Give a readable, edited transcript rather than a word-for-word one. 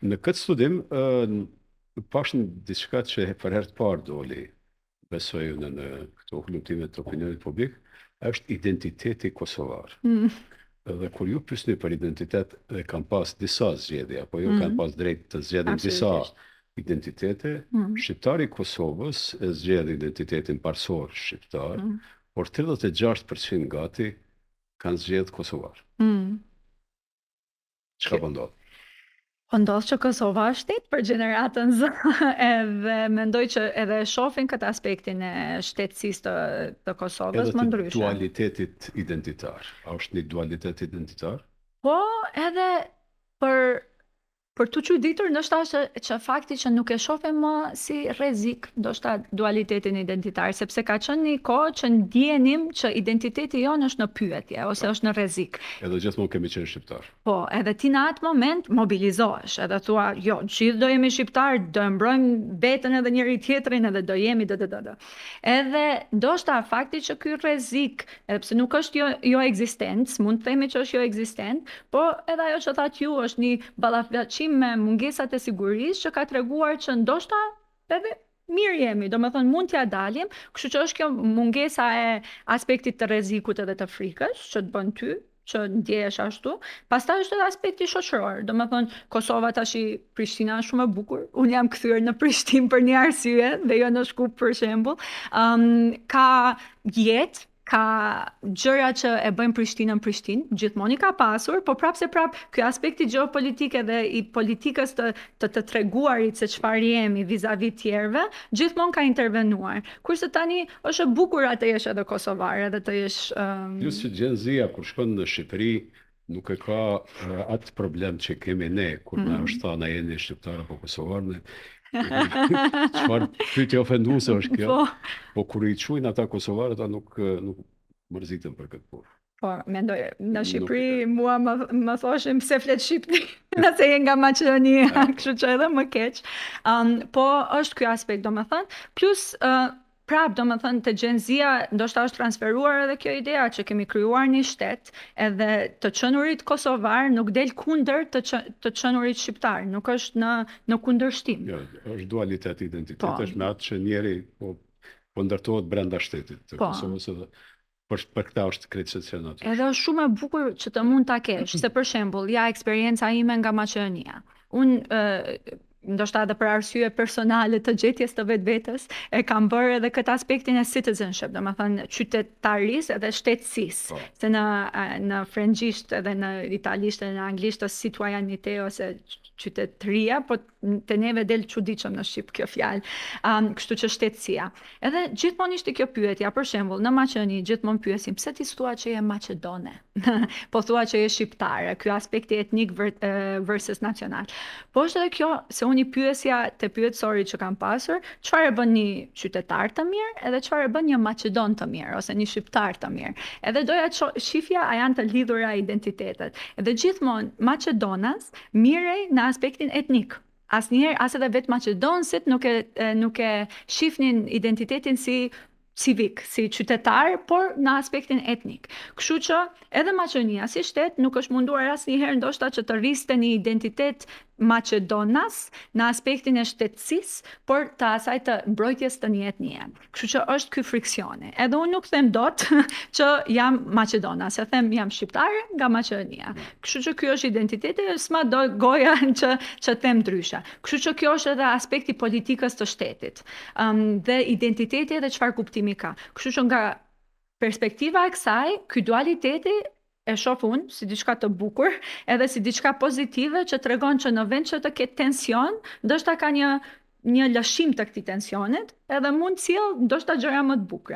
Në këtë studim, pashën diçka që për herë të parë doli, besoj unë në këto hulumtimet të opinionit publik, është identiteti kosovar. Dhe kur ju pyesni për identitet, dhe kam pas disa zgjedhje, apo jo kanë pas drejt të zgjedhin disa identitete, shqiptari i Kosovës e zgjedh identitetin parsor shqiptar, por 36% gati kanë zgjedh kosovar. Çka po ndodh? Po ndodh që Kosova është shtet për gjeneratën Z, edhe mendoj që edhe shohin këtë aspektin e shtetësisë të Kosovës më ndryshe. Edhe të dualitetit identitar. A është një dualitet identitar? Po, edhe për të çuditur, ndoshta që fakti që nuk e shohim më si rrezik, ndoshta dualitetin identitar, sepse ka qenë një kohë që ndjenim që identiteti jonë është në pyetje ose është në rrezik. Edhe gjithmonë kemi qenë shqiptar. Po, edhe ti në atë moment mobilizohesh, edhe thua, jo, gjithë do jemi shqiptar, do e mbrojmë veten edhe njëri tjetrin, edhe do jemi Edhe ndoshta fakti që ky rrezik, edhe pse nuk është jo ekzistent, mund të themi që është jo ekzistent, po edhe ajo që thatë ju është një ballafaqim me mungesat e sigurisë që ka treguar që ndoshta edhe mirë jemi, do me thënë mund t'ja dalim, kështu që është kjo mungesa e aspektit të rrezikut edhe të frikës, që të bën ty, që ndjehesh ashtu. Pastaj është edhe aspekti shoqëror, do me thënë Kosova tash Prishtina është shumë e bukur, unë jam kthyer në Prishtinë për një arsye dhe jo në Shkup për shembull, ka jetë, ka gjëra që e bëjmë Prishtinë, gjithmonë i ka pasur, po prapë se prapë ky aspekti gjeopolitik edhe i politikës të treguarit se çfarë jemi vis-a-vis tjerëve, gjithmonë ka intervenuar. Kurse tani është e bukur atë jesh edhe kosovar, edhe të jesh Plus që Gen Z-ja kur shkon në Shqipëri nuk e ka atë problem që kemi ne kur na është thënë jeni shqiptar apo kosovar. Çfarë pyetje ofenduese është kjo? Po kur i quajnë ata kosovar, ata nuk mërziten për këtë punë. Po, mendoj, në Shqipëri mua më thoshin pse flet shqip, nëse je nga Maqedonia, kështu që edhe më keq. Po është ky aspekt, domethënë, plus prap, domethënë te Gen Z-ja ndoshta është transferuar edhe kjo idea që kemi krijuar një shtet, edhe të qenurit kosovar nuk del kundër të qenurit shqiptar, nuk është në kundërshtim. Jo, është dualitet identiteti, është me atë që njeri po ndërtohet brenda shtetit të Kosovës edhe për këta është krejtësisht natyrshme. Edhe është shumë e bukur që të mund ta kesh, se për shembull, ja eksperienca ime nga Maqedonia. Unë ndoshta edhe për arsye personale të gjetjes të vetvetes, e kam bërë edhe këtë aspektin e citizenship, domethënë qytetarisë edhe shtetësisë. Se në frëngjisht edhe në italisht edhe në anglisht është citoyenite ose qytetëria, po te neve del çuditshëm në shqip kjo fjalë. Kështu që shtetësia. Edhe gjithmonë ishte kjo pyetja, për shembull, në Maqedoni gjithmonë pyesim pse ti thua që je maqedone? Po thua që je shqiptare, ky aspekti etnik versus nacional. Po është edhe kjo se unë i pyesja te pyetësori që kam pasur, çfarë e bën një qytetar të mirë, edhe çfarë e bën një maqedon të mirë ose një shqiptar të mirë. Edhe doja të shifja a janë të lidhura identitetet. Edhe gjithmonë maqedonas mirej në aspektin etnik. Asnjëherë as edhe vetë maqedonësit nuk e shifnin identitetin si civik, si qytetar, por në aspektin etnik. Kështu që edhe Maqedonia si shtet nuk është munduar asnjëherë ndoshta që të rriste një identitet maqedonas në aspektin e shtetësisë, por të asaj të mbrojtjes të një etnie. Kështu që është ky friksioni. Edhe unë nuk them dot që jam maqedona, se them jam shqiptare nga Maqedonia. Kështu që ky është identiteti, s'ma do goja që them ndryshe. Kështu që kjo është edhe aspekti politikës të shtetit. Dhe identiteti edhe çfarë kuptimi ka. Kështu që nga perspektiva e kësaj, ky dualiteti e shoh unë si diçka të bukur, edhe si diçka pozitive që tregon që në vend që të ketë tension, ndoshta ka një lëshim të këtij tensionit, edhe mund të sjellë ndoshta gjëra më të bukura.